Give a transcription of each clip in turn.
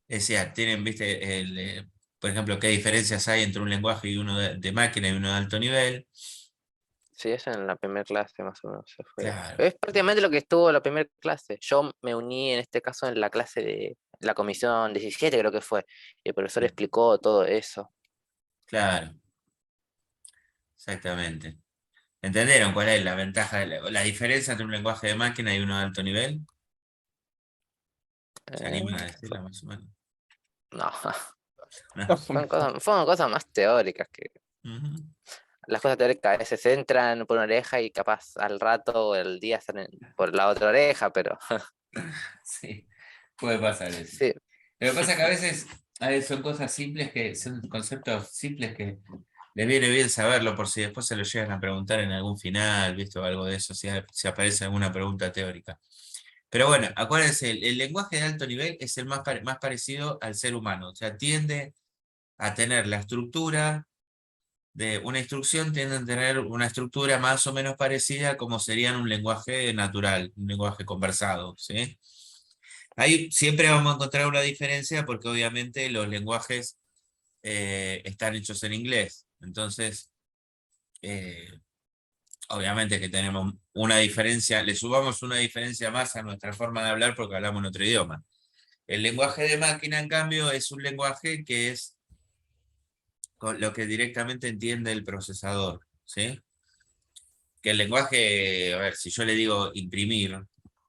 decía, tienen, viste, por ejemplo, qué diferencias hay entre un lenguaje y uno de máquina y uno de alto nivel. Sí, eso en la primera clase más o menos se fue. Claro, Es prácticamente lo que estuvo la primera clase. Yo me uní en este caso en la clase de la comisión 17 creo que fue. Y el profesor explicó todo eso. claro, exactamente. ¿Entendieron cuál es la ventaja, la diferencia entre un lenguaje de máquina y uno de alto nivel? ¿Se Eh, animan a decirla más o menos? no, ¿No? fueron cosas más teóricas que Ujú. las cosas teóricas a veces entran por una oreja y capaz al rato o el día salen por la otra oreja, pero Sí, puede pasar eso. sí. Lo que pasa es que a veces son cosas simples son conceptos simples que les viene bien saberlo por si después se lo llegan a preguntar en algún final, ¿viste? O algo de eso, si aparece alguna pregunta teórica. Pero bueno, acuérdense, el lenguaje de alto nivel es el más parecido al ser humano. O sea, tiende a tener la estructura de una instrucción, tiende a tener una estructura más o menos parecida como sería en un lenguaje natural, un lenguaje conversado, ¿sí? Ahí siempre vamos a encontrar una diferencia porque obviamente los lenguajes están hechos en inglés. Entonces, eh, obviamente que tenemos una diferencia, le subamos una diferencia más a nuestra forma de hablar porque hablamos en otro idioma. El lenguaje de máquina, en cambio, es un lenguaje que es con lo que directamente entiende el procesador, ¿sí? Que el lenguaje, a ver, si yo le digo imprimir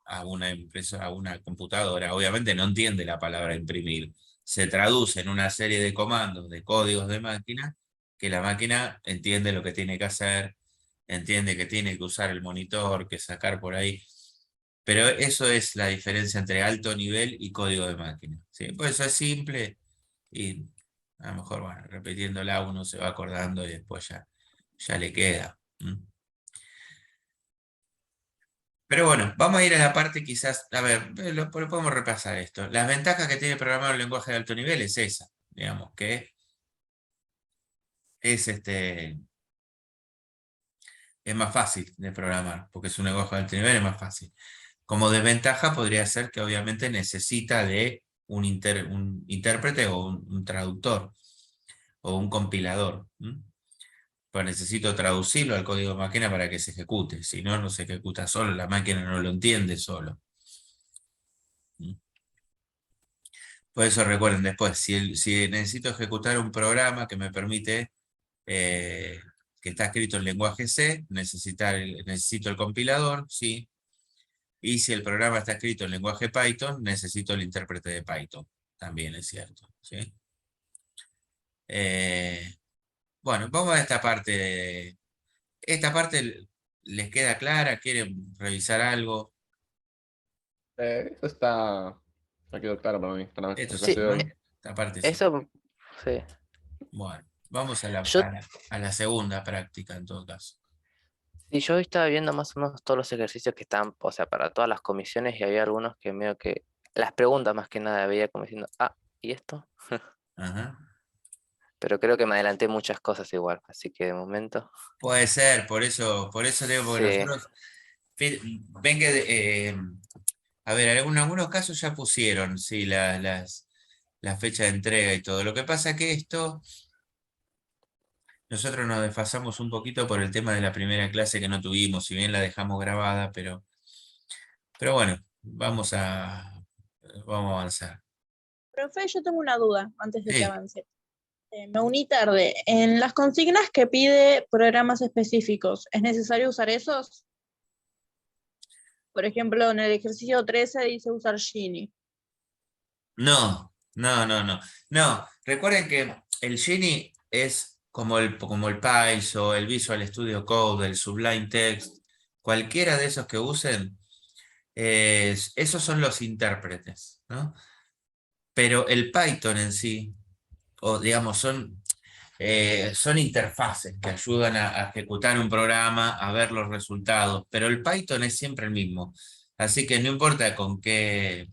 a una empresa, a una computadora, obviamente no entiende la palabra imprimir. Se traduce en una serie de comandos, de códigos de máquina, que la máquina entiende lo que tiene que hacer, entiende que tiene que usar el monitor, que sacar por ahí. Pero eso es la diferencia entre alto nivel y código de máquina, ¿sí? Pues eso es simple y a lo mejor, bueno, repitiéndola uno se va acordando y después ya le queda. Pero bueno, vamos a ir a la parte quizás, a ver, podemos repasar esto. Las ventajas que tiene programar un lenguaje de alto nivel es esa, digamos, que es es más fácil de programar, porque es un lenguaje de alto nivel, es más fácil. Como desventaja podría ser que obviamente necesita de un intérprete o un traductor o un compilador. Pues necesito traducirlo al código de máquina para que se ejecute, si no, no se ejecuta solo, la máquina no lo entiende solo. ¿Mm? Por eso recuerden después, si necesito ejecutar un programa que me permite, eh, que está escrito en lenguaje C, necesito el compilador, sí. Y si el programa está escrito en lenguaje Python, necesito el intérprete de Python. También es cierto, ¿sí? Eh, bueno, vamos a esta parte. Esta parte les queda clara, quieren revisar algo. Eso está. Me quedó claro para mí, para Esto la sí, clase Sí, de ¿no? hoy. Esta parte sí. eso, sí. Bueno, vamos a la, Yo, a la, a la segunda práctica en todo caso. sí, yo estaba viendo más o menos todos los ejercicios que están, o sea, para todas las comisiones y había algunos que medio que, las preguntas más que nada, veía como diciendo, ah, ¿y esto? Ajá. Pero creo que me adelanté muchas cosas igual, así que de momento, Puede ser, por eso digo, porque sí. nosotros, ven que, a ver, en algunos casos ya pusieron, sí, la fecha de entrega y todo. Lo que pasa que nosotros nos desfasamos un poquito por el tema de la primera clase que no tuvimos, si bien la dejamos grabada, pero bueno, vamos a avanzar. Profe, yo tengo una duda antes de que Sí, avance. Me uní tarde. En las consignas que pide programas específicos, ¿es necesario usar esos? Por ejemplo, en el ejercicio 13 dice usar Gini. no, no, no, no. No, recuerden que el Genie es como el Python, el Visual Studio Code, el Sublime Text, cualquiera de esos que usen, esos son los intérpretes, ¿no? Pero el Python en sí, o digamos, son interfaces que ayudan a ejecutar un programa, a ver los resultados, pero el Python es siempre el mismo. Así que no importa con qué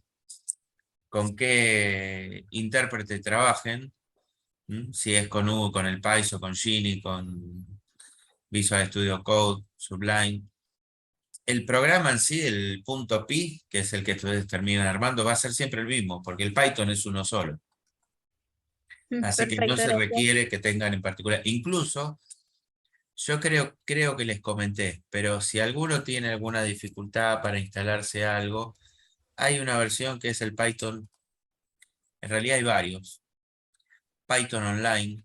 intérprete trabajen, si es con el Python, con Genie, con Visual Studio Code, Sublime, el programa en sí, el punto .pi, que es el que ustedes terminan armando, va a ser siempre el mismo, porque el Python es uno solo. Así que no Perfecto, se gracias. requiere que tengan en particular. Incluso, yo creo que les comenté, pero si alguno tiene alguna dificultad para instalarse algo, hay una versión que es el Python. En realidad hay varios. Python Online.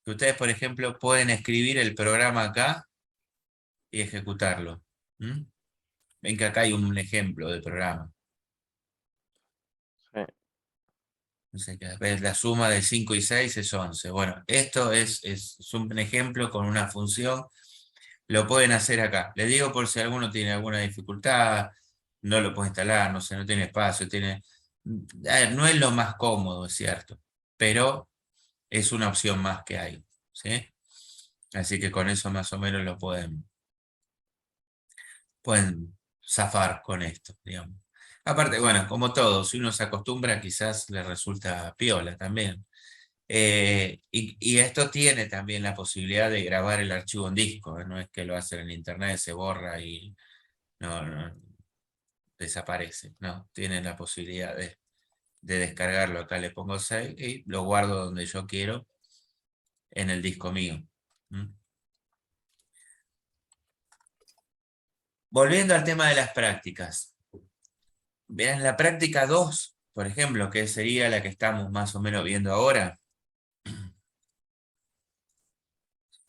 Que ustedes, por ejemplo, pueden escribir el programa acá y ejecutarlo. Ven que acá hay un ejemplo de programa. Sí. No sé, que ves, la suma de 5 y 6 es 11. Bueno, esto es un ejemplo con una función. Lo pueden hacer acá. Les digo por si alguno tiene alguna dificultad, no lo puede instalar, no sé, no tiene espacio, A ver, no es lo más cómodo, es cierto, pero es una opción más que hay, ¿sí? Así que con eso más o menos lo pueden zafar con esto, digamos. Aparte, bueno, como todo, si uno se acostumbra, quizás le resulta piola también. Y esto tiene también la posibilidad de grabar el archivo en disco, ¿eh? No es que lo hacen en internet, se borra y no desaparece, no, tienen la posibilidad de descargarlo. Acá le pongo save y lo guardo donde yo quiero en el disco mío. Volviendo al tema de las prácticas. Vean, la práctica 2, por ejemplo, que sería la que estamos más o menos viendo ahora.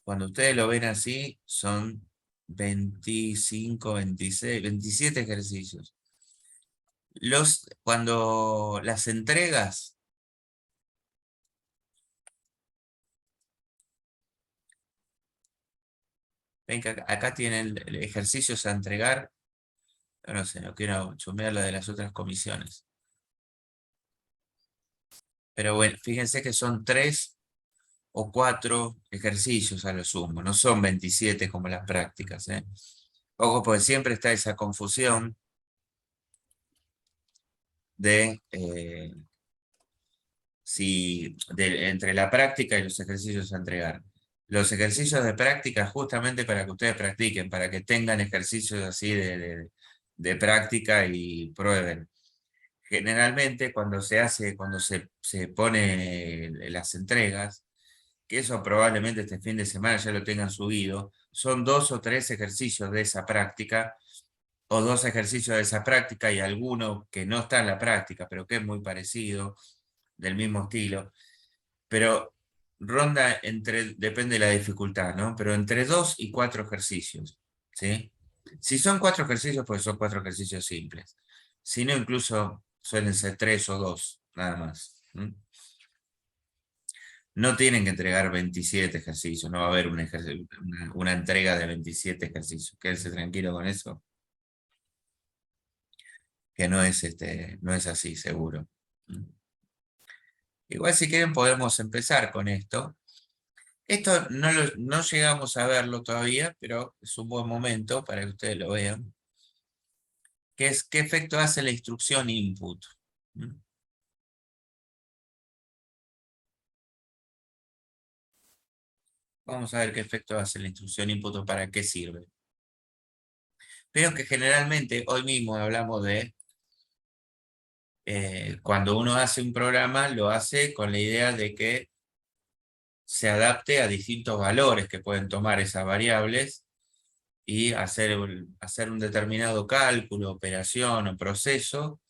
Cuando ustedes lo ven así, son 25, 26, 27 ejercicios. Cuando las entregas, ven que acá tienen ejercicios a entregar. No sé, no quiero chumear la de las otras comisiones. Pero bueno, fíjense que son 3 o 4 ejercicios a lo sumo, no son 27 como las prácticas, ¿eh? Ojo, porque siempre está esa confusión de entre la práctica y los ejercicios a entregar. Los ejercicios de práctica justamente para que ustedes practiquen, para que tengan ejercicios así de práctica y prueben. Generalmente cuando se pone las entregas, que eso probablemente este fin de semana ya lo tengan subido, son 2 o 3 ejercicios de esa práctica, o 2 ejercicios de esa práctica y alguno que no está en la práctica, pero que es muy parecido, del mismo estilo, pero depende de la dificultad, ¿no? Pero entre 2 y 4 ejercicios, ¿sí? Si son 4 ejercicios, pues son 4 ejercicios simples. Si no, incluso suelen ser 3 o 2, nada más. No tienen que entregar 27 ejercicios, no va a haber una entrega de 27 ejercicios. Quédense tranquilo con eso. Que no es así, seguro. Igual si quieren podemos empezar con esto. Esto no llegamos a verlo todavía, pero es un buen momento para que ustedes lo vean. ¿Qué efecto hace la instrucción input? Vamos a ver qué efecto hace la instrucción input o para qué sirve. Pero que generalmente, hoy mismo hablamos de cuando uno hace un programa, lo hace con la idea de que se adapte a distintos valores que pueden tomar esas variables y hacer un determinado cálculo, operación o proceso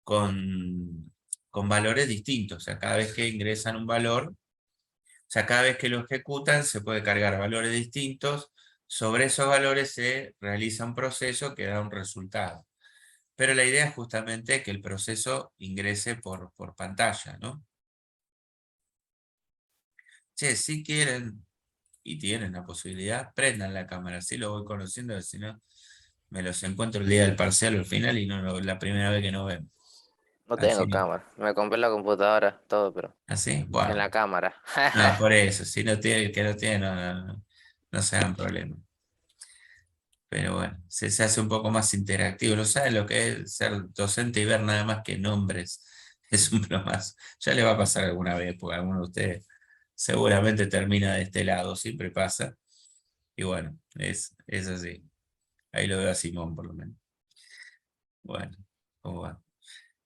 con valores distintos. O sea, cada vez que ingresan un valor, o sea, cada vez que lo ejecutan, se puede cargar valores distintos. Sobre esos valores se realiza un proceso que da un resultado. Pero la idea es justamente que el proceso ingrese por pantalla, ¿no? Che, si quieren y tienen la posibilidad, prendan la cámara, así lo voy conociendo, si no me los encuentro el día del parcial o al final y no la primera vez que nos vemos. No Así, tengo cámara. Me compré la computadora, todo, pero así, en bueno. la cámara. No, por eso, si no tiene, el que no tiene, no se hagan problema. Pero bueno, se hace un poco más interactivo. No saben lo que es ser docente y ver nada más que nombres. Es un plomazo. Ya le va a pasar alguna vez, porque alguno de ustedes seguramente termina de este lado, siempre pasa. Y bueno, es así. Ahí lo veo a Simón por lo menos. Bueno, ¿cómo va?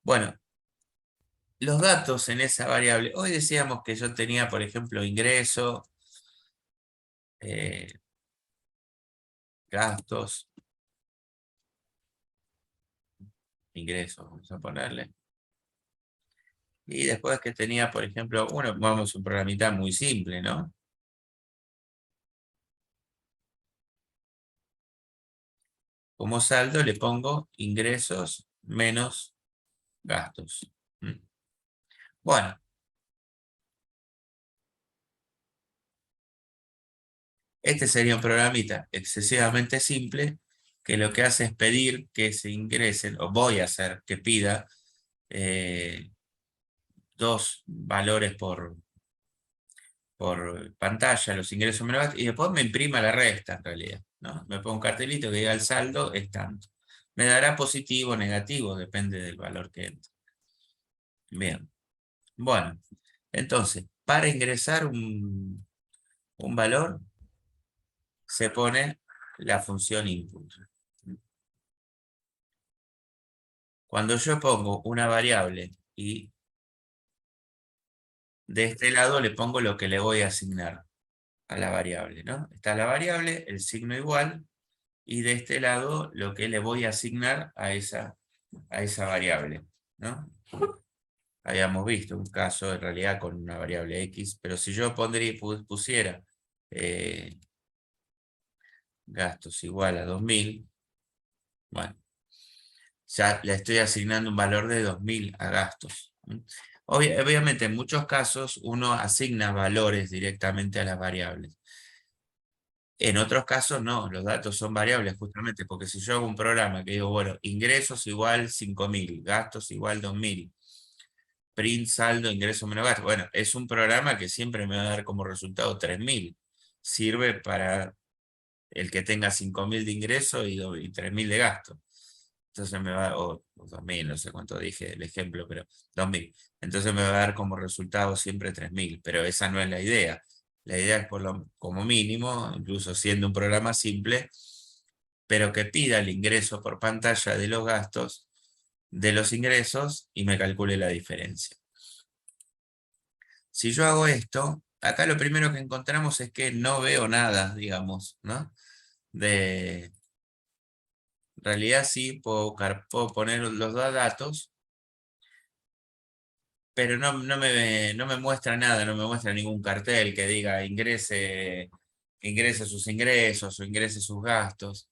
Bueno, los datos en esa variable. Hoy decíamos que yo tenía, por ejemplo, ingreso, gastos, ingresos, vamos a ponerle. Y después que tenía, por ejemplo, vamos a un programita muy simple, ¿no? Como saldo le pongo ingresos menos gastos. Bueno. Este sería un programita excesivamente simple que lo que hace es pedir que se ingresen, o voy a hacer que pida dos valores por pantalla, los ingresos menos gastos, y después me imprima la resta en realidad, ¿no? Me pongo un cartelito que diga el saldo es tanto. Me dará positivo o negativo, depende del valor que entre. Bien. Bueno, entonces, para ingresar un valor, se pone la función input. Cuando yo pongo una variable y de este lado le pongo lo que le voy a asignar a la variable, ¿no? Está la variable, el signo igual, y de este lado lo que le voy a asignar a esa variable, ¿no? Habíamos visto un caso en realidad con una variable X, pero si yo pusiera gastos igual a 2000, bueno, ya le estoy asignando un valor de 2000 a gastos. Obviamente en muchos casos uno asigna valores directamente a las variables. En otros casos no, los datos son variables justamente porque si yo hago un programa que digo, bueno, ingresos igual 5000, gastos igual 2000, print saldo, ingreso menos gasto. Bueno, es un programa que siempre me va a dar como resultado 3000. Sirve para el que tenga 5000 de ingreso y 3000 de gasto. Entonces me va, o 2000, no sé cuánto dije el ejemplo, pero 2000. Entonces me va a dar como resultado siempre 3000, pero esa no es la idea. La idea es como mínimo, incluso siendo un programa simple, pero que pida el ingreso por pantalla de los gastos, de los ingresos y me calcule la diferencia. Si yo hago esto, acá lo primero que encontramos es que no veo nada, digamos, ¿no? En realidad sí puedo poner los dos datos, pero no me muestra nada, no me muestra ningún cartel que diga ingrese sus ingresos o ingrese sus gastos.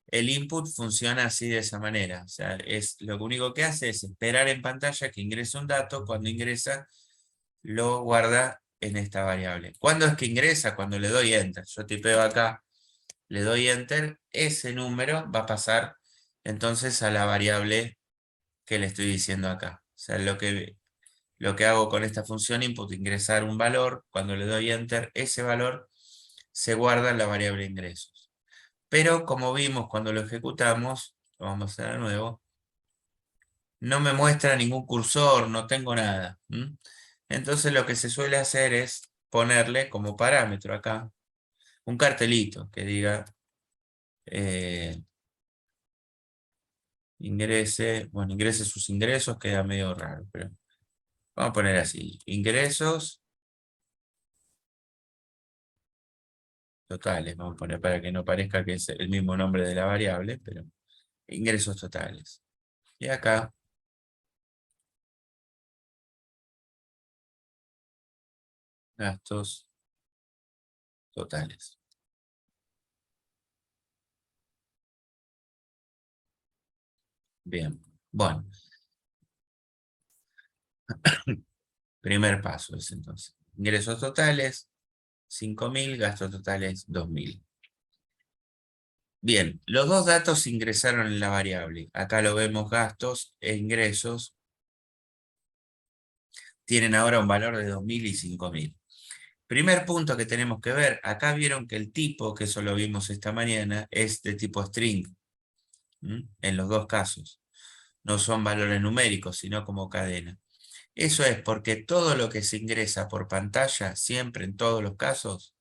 El input funciona así de esa manera. O sea, lo único que hace es esperar en pantalla que ingrese un dato. Cuando ingresa, lo guarda en esta variable. ¿Cuándo es que ingresa? Cuando le doy Enter. Yo tipeo acá, le doy Enter, ese número va a pasar entonces a la variable que le estoy diciendo acá. O sea, lo que hago con esta función input, ingresar un valor, cuando le doy Enter, ese valor se guarda en la variable ingresos. Pero como vimos cuando lo ejecutamos, lo vamos a hacer de nuevo, no me muestra ningún cursor, no tengo nada. Entonces lo que se suele hacer es ponerle como parámetro acá un cartelito que diga ingrese sus ingresos, queda medio raro, pero vamos a poner así, ingresos totales, vamos a poner para que no parezca que es el mismo nombre de la variable, pero ingresos totales. Y acá gastos totales. Bien, bueno. Primer paso es entonces. Ingresos totales, 5000, gastos totales, 2000. Bien, los dos datos ingresaron en la variable. Acá lo vemos gastos e ingresos. Tienen ahora un valor de 2000 y 5000. Primer punto que tenemos que ver, acá vieron que el tipo, que eso lo vimos esta mañana, es de tipo string. En los dos casos. No son valores numéricos, sino como cadena. Eso es porque todo lo que se ingresa por pantalla, siempre en todos los casos,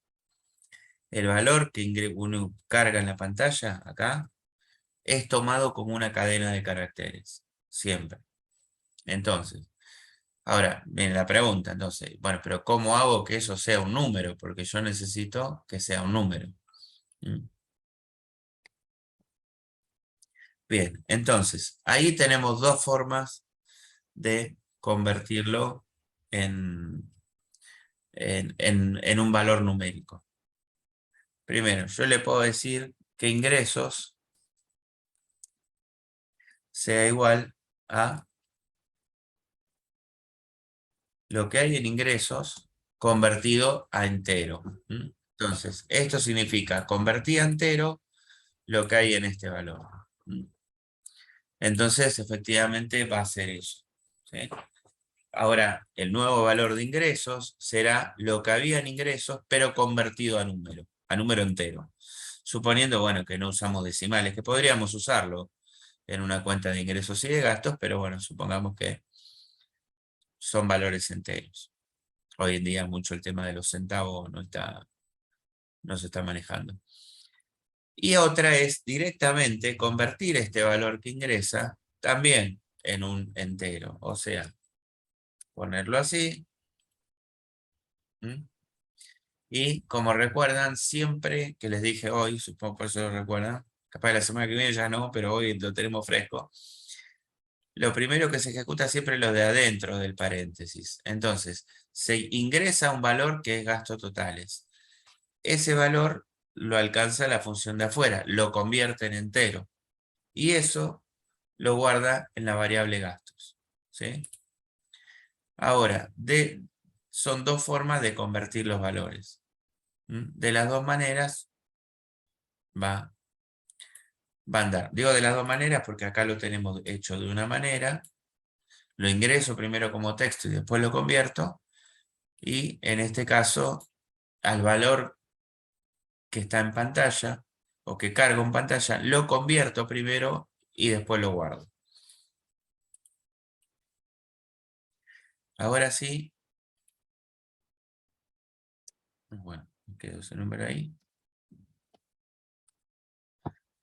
el valor que uno carga en la pantalla, acá, es tomado como una cadena de caracteres, siempre. Entonces, ahora, viene la pregunta, entonces, bueno, pero ¿cómo hago que eso sea un número? Porque yo necesito que sea un número. ¿Mm? Bien, entonces, ahí tenemos dos formas de convertirlo en un valor numérico. Primero, yo le puedo decir que ingresos sea igual a lo que hay en ingresos convertido a entero. ¿Mm? Entonces, esto significa convertir a entero lo que hay en este valor. ¿Mm? Entonces, efectivamente, va a ser eso. ¿Sí? Ahora, el nuevo valor de ingresos será lo que había en ingresos, pero convertido a número entero. Suponiendo, bueno, que no usamos decimales, que podríamos usarlo en una cuenta de ingresos y de gastos, pero bueno, supongamos que son valores enteros. Hoy en día mucho el tema de los centavos no se está manejando. Y otra es directamente convertir este valor que ingresa también en un entero. O sea, ponerlo así. ¿Mm? Y como recuerdan, siempre que les dije hoy, supongo por eso lo recuerdan, capaz la semana que viene ya no, pero hoy lo tenemos fresco. Lo primero que se ejecuta siempre es lo de adentro del paréntesis. Entonces, se ingresa un valor que es gastos totales. Ese valor lo alcanza la función de afuera, lo convierte en entero. Y eso lo guarda en la variable gastos. ¿Sí? Ahora, son dos formas de convertir los valores. De las dos maneras va a andar. Digo de las dos maneras porque acá lo tenemos hecho de una manera. Lo ingreso primero como texto y después lo convierto. Y en este caso, al valor que está en pantalla o que cargo en pantalla, lo convierto primero y después lo guardo. Ahora sí. Bueno, quedó ese número ahí.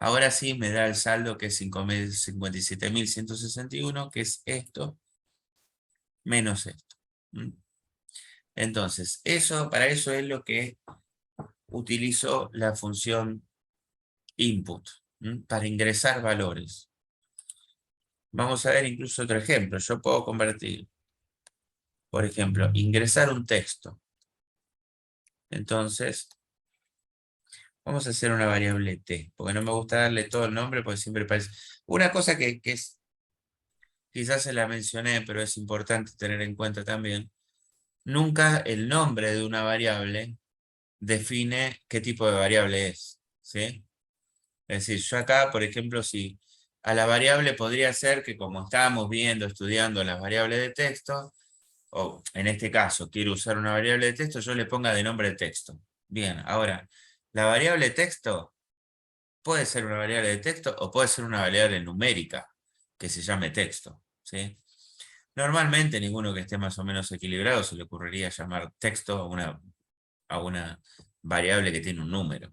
Ahora sí me da el saldo que es 57.161, que es esto, menos esto. Entonces, para eso es lo que utilizo la función input, para ingresar valores. Vamos a ver incluso otro ejemplo. Yo puedo convertir, por ejemplo, ingresar un texto. Entonces, vamos a hacer una variable t, porque no me gusta darle todo el nombre, porque siempre parece... Una cosa que es, quizás se la mencioné, pero es importante tener en cuenta también, nunca el nombre de una variable define qué tipo de variable es, ¿sí? Es decir, yo acá, por ejemplo, si a la variable podría ser que como estábamos viendo, estudiando las variables de texto, o en este caso quiero usar una variable de texto, yo le ponga de nombre texto. Bien, ahora, la variable texto puede ser una variable de texto o puede ser una variable numérica que se llame texto, ¿sí? Normalmente ninguno que esté más o menos equilibrado se le ocurriría llamar texto a una variable que tiene un número.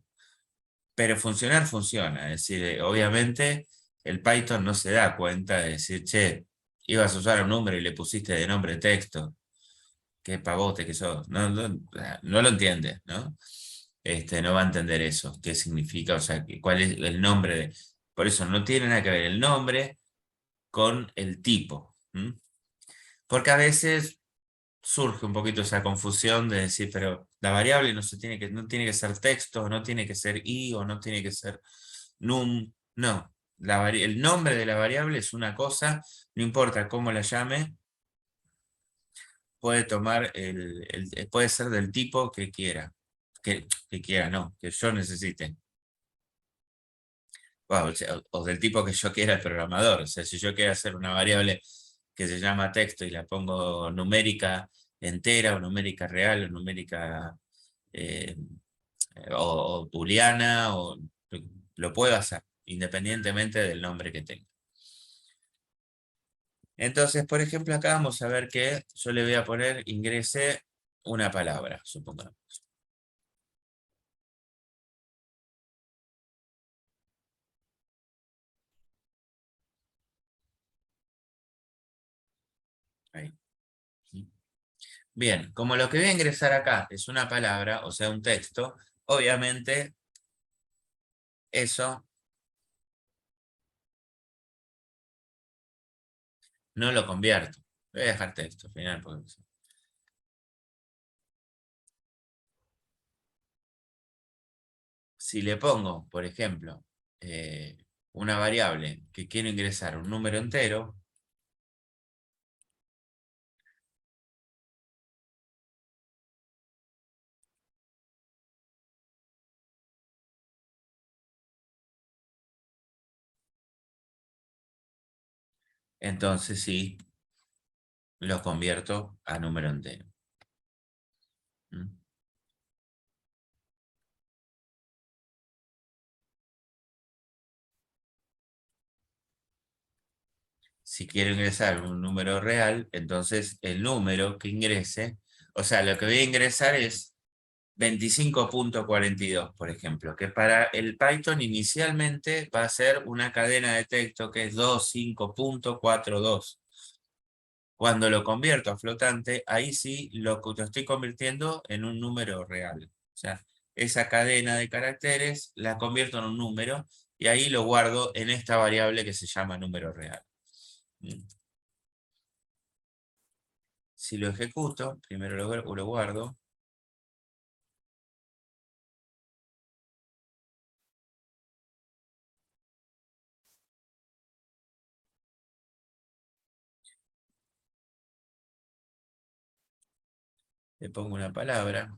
Pero funcionar funciona, es decir, obviamente el Python no se da cuenta de decir, che, ibas a usar un número y le pusiste de nombre texto, qué pavote que sos, no lo entiende, ¿no? No va a entender eso, qué significa, o sea, cuál es el nombre por eso no tiene nada que ver el nombre con el tipo, porque a veces surge un poquito esa confusión de decir, pero la variable no tiene que ser texto, no tiene que ser i o no tiene que ser num, no. El nombre de la variable es una cosa, no importa cómo la llame, puede tomar puede ser del tipo que quiera, que quiera, no, que yo necesite. O del tipo que yo quiera el programador. O sea, si yo quiero hacer una variable que se llama texto y la pongo numérica entera o numérica real o numérica eh, o booleana, lo puedo hacer independientemente del nombre que tenga. Entonces, por ejemplo, acá vamos a ver que yo le voy a poner ingrese una palabra, supongamos. Ahí. Bien, como lo que voy a ingresar acá es una palabra, o sea, un texto, obviamente eso no lo convierto. Voy a dejar texto al final. Porque... si le pongo, por ejemplo, una variable que quiero ingresar un número entero, entonces sí, lo convierto a número entero. ¿Mm? Si quiero ingresar un número real, entonces el número que ingrese, o sea, lo que voy a ingresar es 25.42, por ejemplo, que para el Python inicialmente va a ser una cadena de texto que es 25.42. Cuando lo convierto a flotante, ahí sí lo estoy convirtiendo en un número real. O sea, esa cadena de caracteres la convierto en un número y ahí lo guardo en esta variable que se llama número real. Si lo ejecuto, primero lo guardo. Le pongo una palabra.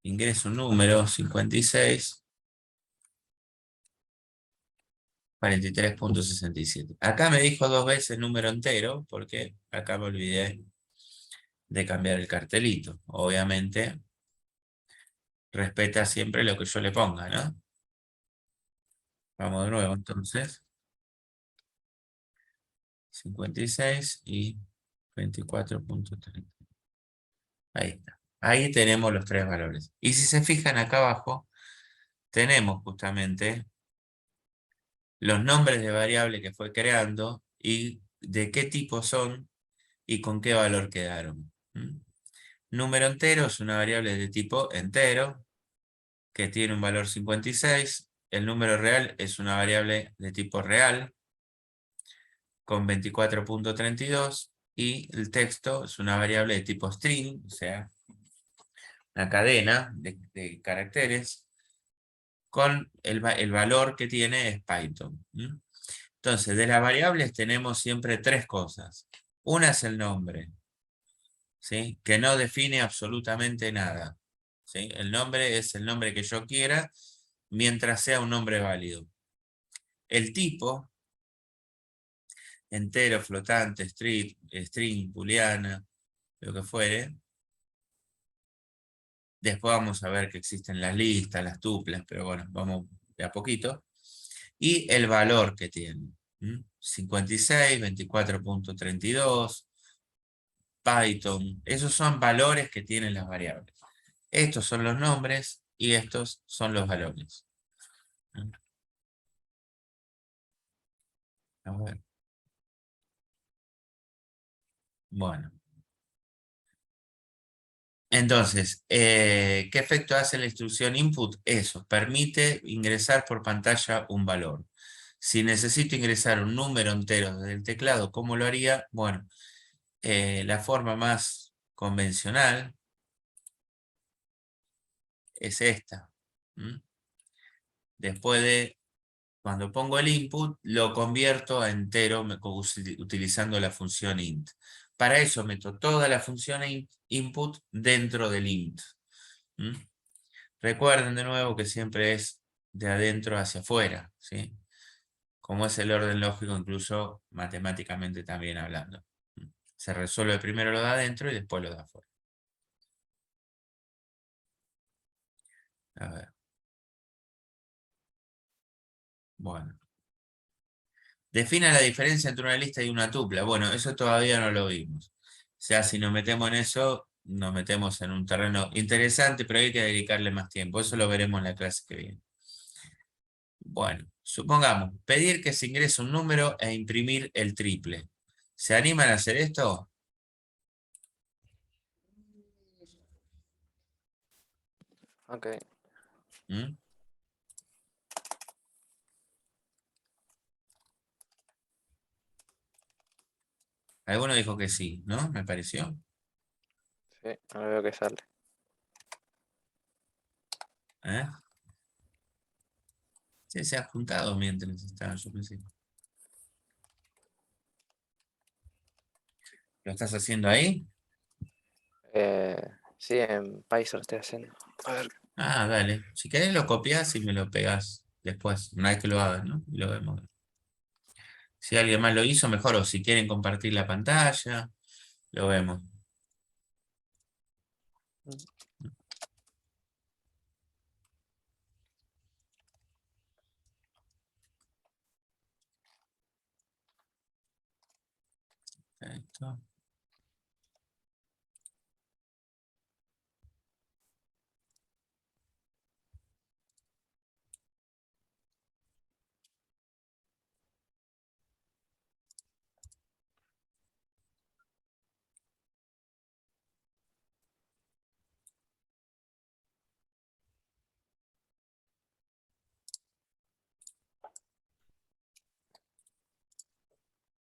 Ingreso un número, 56. 43.67. Acá me dijo 2 veces número entero, porque acá me olvidé de cambiar el cartelito. Obviamente, respeta siempre lo que yo le ponga, ¿no? Vamos de nuevo, entonces. 56 y 24.30. Ahí está. Ahí tenemos los 3 valores. Y si se fijan acá abajo, tenemos justamente los nombres de variable que fue creando y de qué tipo son y con qué valor quedaron. Número entero es una variable de tipo entero que tiene un valor 56. El número real es una variable de tipo real con 24.32 y el texto es una variable de tipo string, o sea, una cadena de caracteres con el valor que tiene es Python. Entonces, de las variables tenemos siempre 3 cosas. Una es el nombre, ¿sí? Que no define absolutamente nada. ¿Sí? El nombre es el nombre que yo quiera mientras sea un nombre válido. El tipo, entero, flotante, string, booleana, lo que fuere. Después vamos a ver que existen las listas, las tuplas, pero bueno, vamos de a poquito. Y el valor que tiene. 56, 24.32, Python. Esos son valores que tienen las variables. Estos son los nombres y estos son los valores. A ver. Bueno. Entonces, ¿qué efecto hace la instrucción input? Eso, permite ingresar por pantalla un valor. Si necesito ingresar un número entero desde el teclado, ¿cómo lo haría? Bueno, la forma más convencional es esta. Después de, cuando pongo el input, lo convierto a entero utilizando la función int. Para eso meto toda la función input dentro del int. Recuerden de nuevo que siempre es de adentro hacia afuera, ¿sí? Como es el orden lógico, incluso matemáticamente también hablando. Se resuelve primero lo de adentro y después lo de afuera. A ver. Bueno. Defina la diferencia entre una lista y una tupla. Bueno, eso todavía no lo vimos. O sea, si nos metemos en eso, nos metemos en un terreno interesante, pero hay que dedicarle más tiempo. Eso lo veremos en la clase que viene. Bueno, Supongamos, pedir que se ingrese un número e imprimir el triple. ¿Se animan a hacer esto? Ok. ¿Mm? Alguno dijo que sí, ¿no? Me pareció. Sí, ahora veo que sale. ¿Eh? Sí, se ha juntado mientras estaba, yo pensé. ¿Lo estás haciendo ahí? Sí, en Python lo estoy haciendo. A ver. Ah, dale. Si querés lo copias y me lo pegas después, una vez que lo hagas, ¿no? Y lo vemos. Si alguien más lo hizo, mejor. O si quieren compartir la pantalla, lo vemos. Perfecto.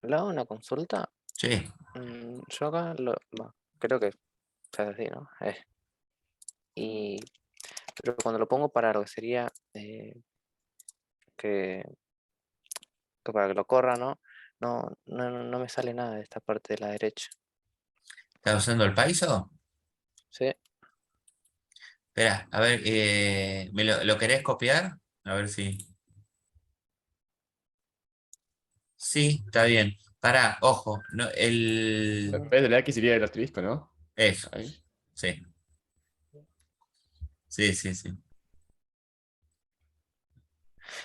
¿Le hago una consulta? Sí. Yo acá creo que se hace así, ¿no? Y, pero cuando lo pongo para lo que sería que, que para que lo corra, ¿no? No me sale nada de esta parte de la derecha. ¿Estás usando el Paiso? Sí, Espera, a ver, ¿me lo querés copiar? A ver si. Sí, está bien. Pará, ojo, no, En vez de la X iría el asterisco, ¿no? Eso, Ahí. sí. Sí, sí, sí.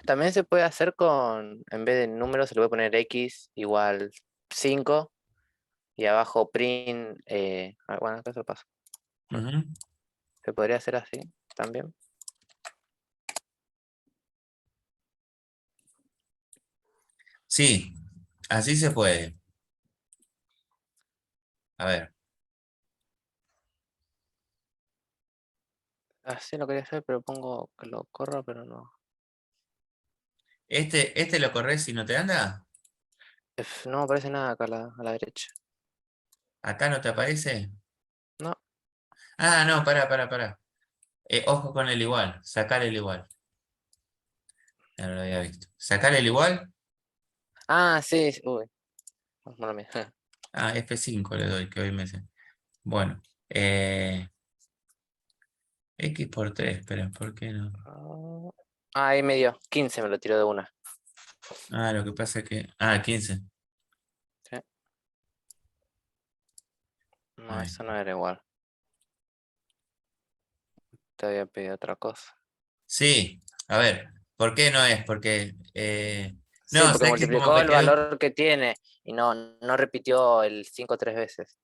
también se puede hacer en vez de números, se le puede poner X igual 5 y abajo print, bueno, acá se lo paso. Ujú. Se podría hacer así también. Sí, así se puede. A ver, Así lo quería hacer, pero pongo que lo corra, pero no. ¿este lo corres y no te anda? No me aparece nada acá a la derecha. ¿Acá no te aparece? No. Ah, no, pará. Ojo con el igual, sacar el igual. Ya no lo había visto. Sacar el igual. Ah, sí, sí, uy. Bueno, mía. Ah, F5 le doy, que hoy me sé. Bueno, X por 3, espera, ¿por qué no? Ah, ahí me dio. 15 me lo tiró de una. Ah, lo que pasa es que. Ah, 15. Sí. No, Ahí. eso no era igual. Te había pedido otra cosa. Sí, a ver, ¿por qué no es? Porque. Sí, No, porque sabes que como multiplicó me el quedó. valor que tiene y no repitió el 5 tres veces.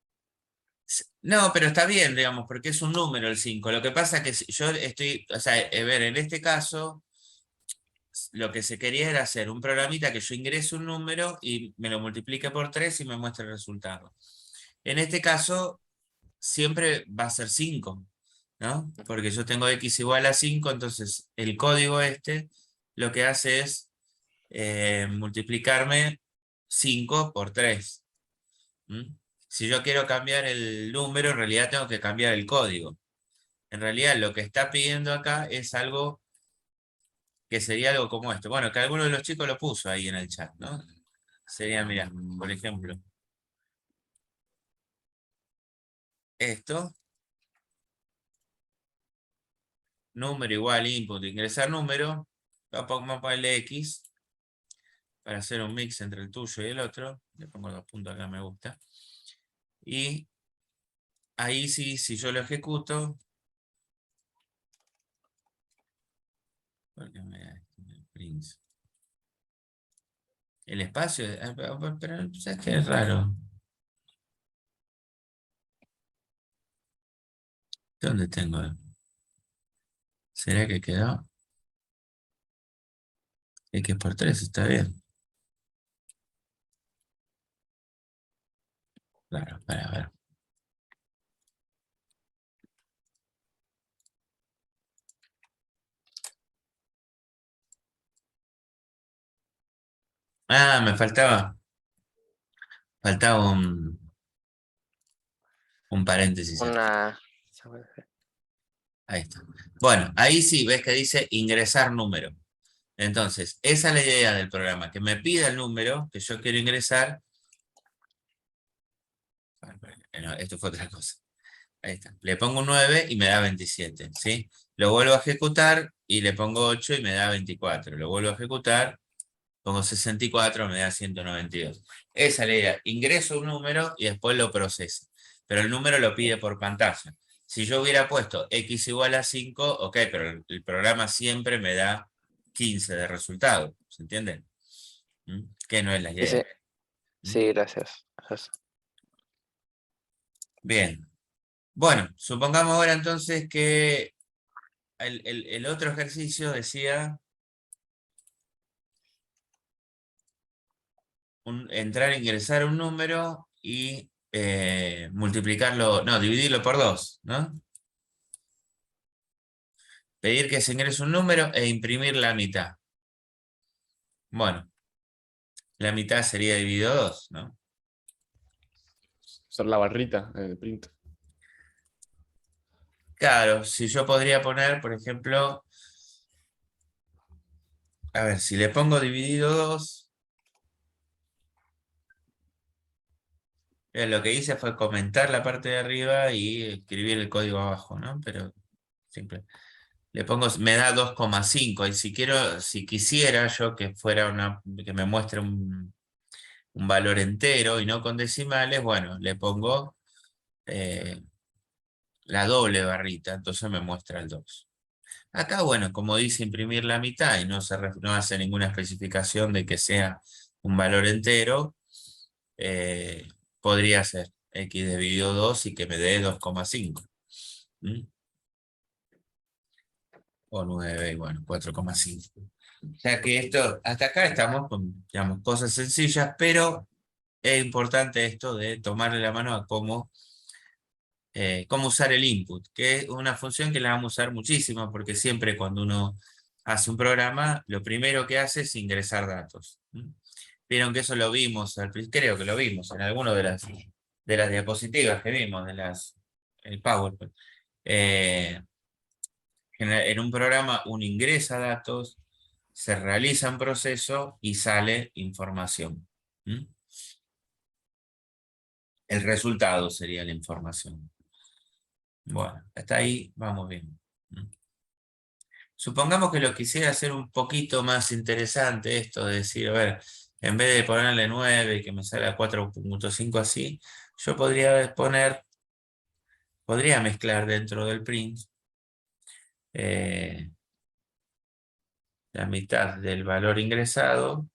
No, pero está bien, digamos, porque es un número el 5. Lo que pasa es que yo estoy, o sea, ver, en este caso, lo que se quería era hacer un programita que yo ingrese un número y me lo multiplique por 3 y me muestre el resultado. En este caso, siempre va a ser 5, ¿no? Porque yo tengo x igual a 5, entonces el código este lo que hace es multiplicarme 5 por 3. ¿Mm? Si yo quiero cambiar el número, en realidad tengo que cambiar el código. En realidad lo que está pidiendo acá es algo que sería algo como esto. Bueno, que alguno de los chicos lo puso ahí en el chat, ¿no? Sería, mira, por ejemplo, esto, número igual input, ingresar número, vamos a ponerle X para hacer un mix entre el tuyo y el otro. Le pongo 2 puntos acá, me gusta. Y ahí sí, si yo lo ejecuto, porque me da print. El espacio, pero ¿sabes qué es raro? ¿Dónde tengo? ¿Será que quedó? X por 3 está bien. Claro, para ver. Ah, me faltaba un paréntesis acá. Una... Ahí está. Bueno, ahí sí, ves que dice ingresar número. Entonces, esa es la idea del programa, que me pida el número que yo quiero ingresar. No, esto fue otra cosa. Ahí está. Le pongo un 9 y me da 27, ¿sí? Lo vuelvo a ejecutar y le pongo 8 y me da 24. Lo vuelvo a ejecutar, pongo 64, me da 192. Esa es la idea. Ingreso un número y después lo procesa. Pero el número lo pide por pantalla. Si yo hubiera puesto x igual a 5, ok, pero el programa siempre me da 15 de resultado. ¿Se entiende? Que no es la Sí, idea. sí, sí, gracias. Bien. Bueno, supongamos ahora entonces que el otro ejercicio decía entrar, ingresar un número y multiplicarlo, no, dividirlo por 2, ¿no? Pedir que se ingrese un número e imprimir la mitad. Bueno, la mitad sería dividido 2, ¿no? Usar la barrita en el print. Claro, si yo podría poner, por ejemplo, a ver, si le pongo dividido 2, lo que hice fue comentar la parte de arriba y escribir el código abajo, ¿no? Pero simple. Le pongo, me da 2,5 y si quisiera yo que que me muestre un valor entero y no con decimales, bueno, le pongo la doble barrita, entonces me muestra el 2. Acá, bueno, como dice imprimir la mitad y no hace ninguna especificación de que sea un valor entero, podría ser x dividido 2 y que me dé 2,5. O 9, y bueno, 4,5. O sea que esto, hasta acá estamos con, digamos, cosas sencillas, pero es importante esto de tomarle la mano a cómo usar el input, que es una función que la vamos a usar muchísimo, porque siempre cuando uno hace un programa, lo primero que hace es ingresar datos. Vieron que eso lo vimos, creo que lo vimos en alguna de las diapositivas que vimos, el PowerPoint. En un programa uno ingresa datos, se realiza un proceso y sale información. El resultado sería la información. Bueno, hasta ahí vamos bien. Supongamos que lo quisiera hacer un poquito más interesante esto de decir, a ver, en vez de ponerle 9 y que me salga 4,5 así, yo podría mezclar dentro del print la mitad del valor ingresado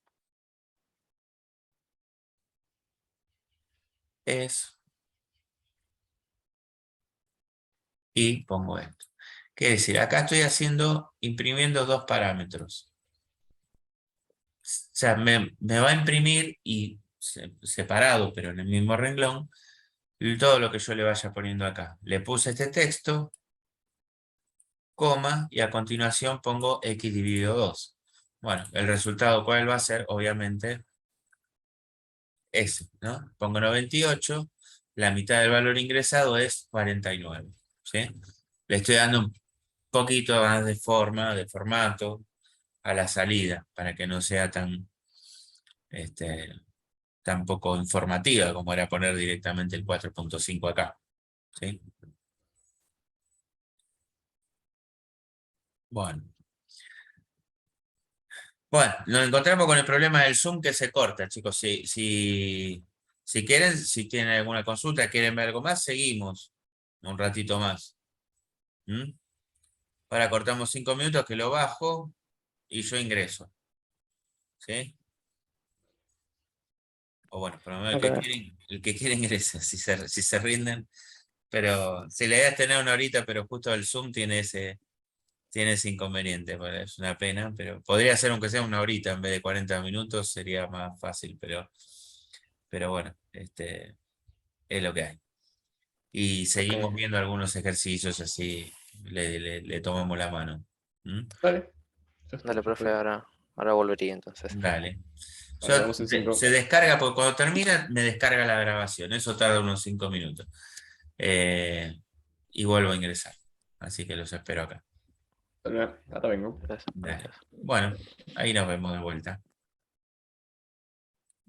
y pongo esto. Quiere decir, acá estoy imprimiendo dos parámetros. O sea, me va a imprimir y separado, pero en el mismo renglón, todo lo que yo le vaya poniendo acá. Le puse este texto, coma, y a continuación pongo x dividido 2. Bueno, el resultado, ¿cuál va a ser? Obviamente, ese, ¿no? Pongo 98, la mitad del valor ingresado es 49, ¿sí? Le estoy dando un poquito más de formato a la salida, para que no sea tan poco informativa como era poner directamente el 4,5 acá. ¿Sí? Bueno. Bueno, nos encontramos con el problema del Zoom que se corta, chicos. Si quieren, si tienen alguna consulta, quieren ver algo más, seguimos un ratito más. Ahora cortamos 5 minutos que lo bajo y yo ingreso. ¿Sí? O bueno, por lo menos el que quiere ingresa, si se rinden. Pero si la idea es tener una horita, pero justo el Zoom tiene tiene ese inconveniente, bueno, es una pena, pero podría ser aunque sea una horita en vez de 40 minutos, sería más fácil, pero bueno, es lo que hay. Y seguimos Ok, viendo algunos ejercicios así, le tomamos la mano. ¿Mm? Dale. Ya está, dale, ya profe, fue. ahora volvería entonces. Dale. Vale, nos vemos en 5. Se descarga, porque cuando termina, me descarga la grabación. Eso tarda unos 5 minutos. Y vuelvo a ingresar. Así que los espero acá. Ahora vengo. Gracias. Dale. Bueno, ahí nos vemos de vuelta.